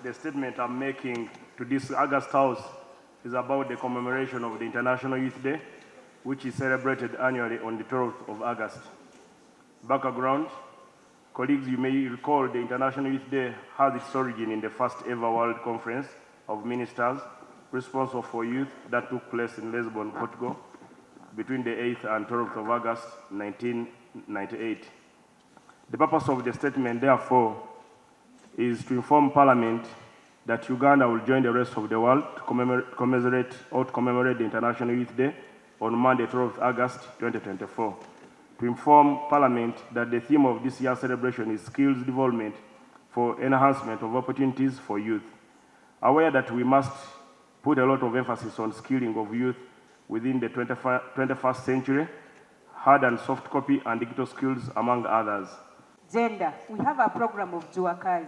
the statement I'm making to this August House is about the commemoration of the International Youth Day, which is celebrated annually on the 12th of August. Background, colleagues, you may recall the International Youth Day has its origin in the first ever World Conference of Ministers responsible for youth that took place in Lisbon, Portugal, between the 8th and 12th of August 1998. The purpose of the statement, therefore, is to inform Parliament that Uganda will join the rest of the world to commemorate the International Youth Day on Monday, 12th August 2024. To inform Parliament that the theme of this year's celebration is skills development for enhancement of opportunities for youth. Aware that we must put a lot of emphasis on skilling of youth within the 21st century, hard and soft copy and digital skills, among others. Gender, we have a program of Juakali.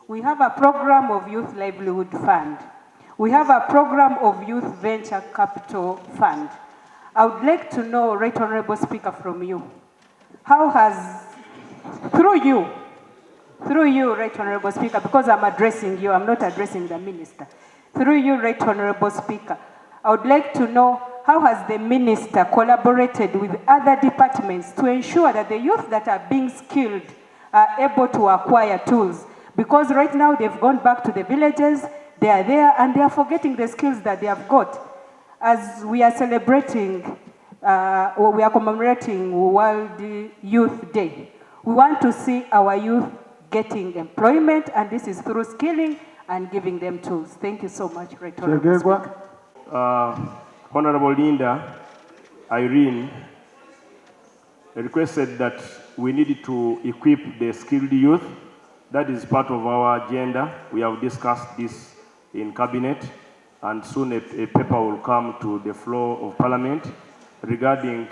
We have a program of Youth Livelihood Fund. We have a program of Youth Venture Capital Fund. I would like to know, Right Honorable Speaker, from you, how has, through you, Right Honorable Speaker, because I'm addressing you, I'm not addressing the Minister. Through you, Right Honorable Speaker, I would like to know how has the Minister collaborated with other departments to ensure that the youth that are being skilled are able to acquire tools? Because right now they've gone back to the villages, they are there, and they are forgetting the skills that they have got. As we are celebrating, or we are commemorating World Youth Day, we want to see our youth getting employment, and this is through skilling and giving them tools. Thank you so much, Right Honorable Speaker. Honorable Linda Irene requested that we need to equip the skilled youth. That is part of our agenda. We have discussed this in Cabinet, and soon a paper will come to the floor of Parliament regarding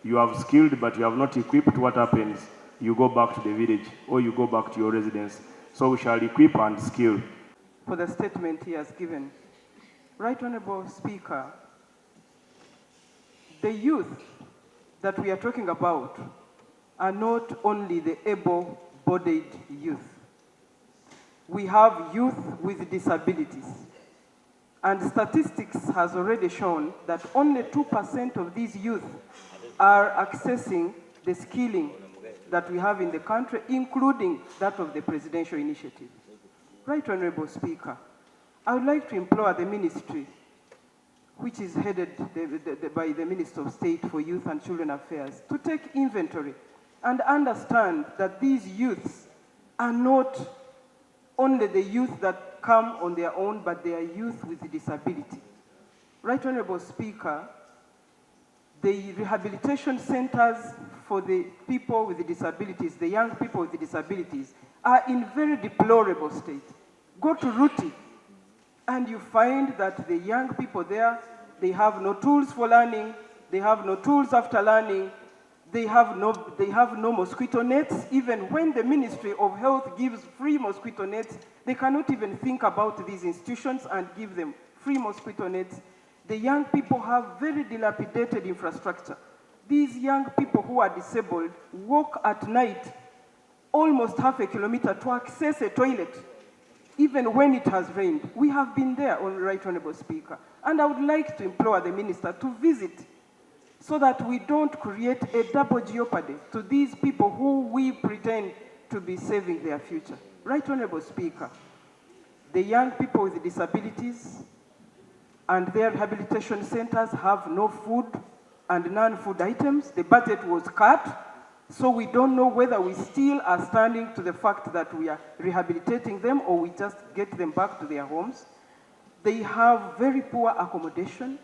you have skilled but you have not equipped. What happens? You go back to the village or you go back to your residence. So we shall equip and skill. For the statement he has given. Right Honorable Speaker, the youth that we are talking about are not only the able-bodied youth. We have youth with disabilities. And statistics has already shown that only 2% of these youth are accessing the skilling that we have in the country, including that of the presidential initiative. Right Honorable Speaker, I would like to implore the ministry, which is headed by the Minister of State for Youth and Children Affairs, to take inventory and understand that these youths are not only the youth that come on their own, but they are youth with disability. Right Honorable Speaker, the rehabilitation centers for the people with disabilities, the young people with disabilities, are in very deplorable state. Go to Ruti, and you find that the young people there, they have no tools for learning, they have no tools after learning, they have no mosquito nets. Even when the Ministry of Health gives free mosquito nets, they cannot even think about these institutions and give them free mosquito nets. The young people have very dilapidated infrastructure. These young people who are disabled walk at night almost half a kilometer to access a toilet, even when it has rained. We have been there, Right Honorable Speaker. And I would like to implore the Minister to visit so that we don't create a double jeopardy to these people who we pretend to be saving their future. Right Honorable Speaker, the young people with disabilities and their rehabilitation centers have no food and non-food items. The budget was cut. So we don't know whether we still are standing to the fact that we are rehabilitating them or we just get them back to their homes. They have very poor accommodation.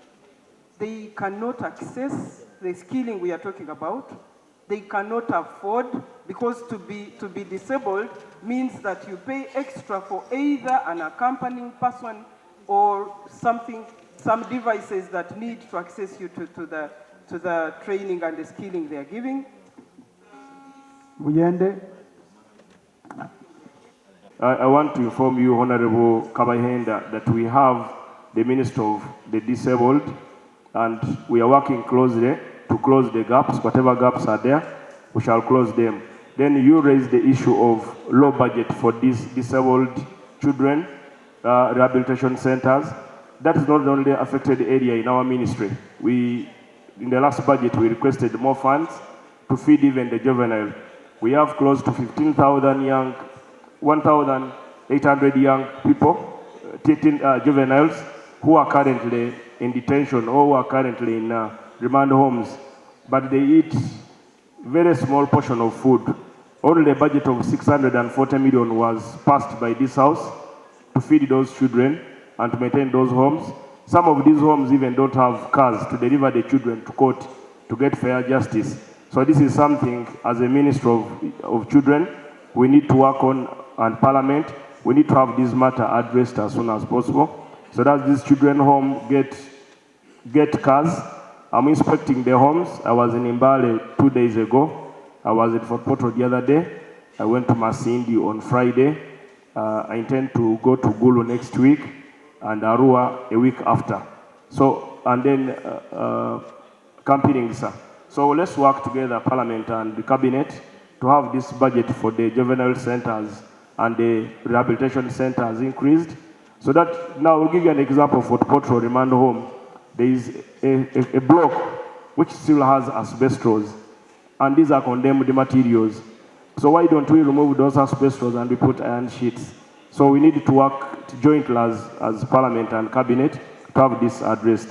They cannot access the skilling we are talking about. They cannot afford, because to be disabled means that you pay extra for either an accompanying person or some devices that need to access you to the training and the skilling they are giving. I want to inform you, Honorable Kabahenda, that we have the Minister of the Disabled, and we are working closely to close the gaps. Whatever gaps are there, we shall close them. Then you raise the issue of low budget for these disabled children rehabilitation centers. That is not the only affected area in our ministry. In the last budget, we requested more funds to feed even the juvenile. We have close to 1,800 young people, juveniles, who are currently in detention or who are currently in remand homes, but they eat very small portion of food. Only a budget of 640 million was passed by this house to feed those children and to maintain those homes. Some of these homes even don't have cars to deliver the children to court to get fair justice. So this is something, as a Minister of Children, we need to work on, and Parliament, we need to have this matter addressed as soon as possible, so that these children home get cars. I'm inspecting the homes. I was in Mbale 2 days ago. I was at Fort Portal the other day. I went to Masindi on Friday. I intend to go to Gulu next week and Arua a week after. So, and then Kampiringsa. So let's work together, Parliament and the Cabinet, to have this budget for the juvenile centers and the rehabilitation centers increased. So that, now I'll give you an example for Portro Remand Home. There is a block which still has asbestos, and these are condemned materials. So why don't we remove those asbestos and we put iron sheets? So we need to work jointly as Parliament and Cabinet to have this addressed.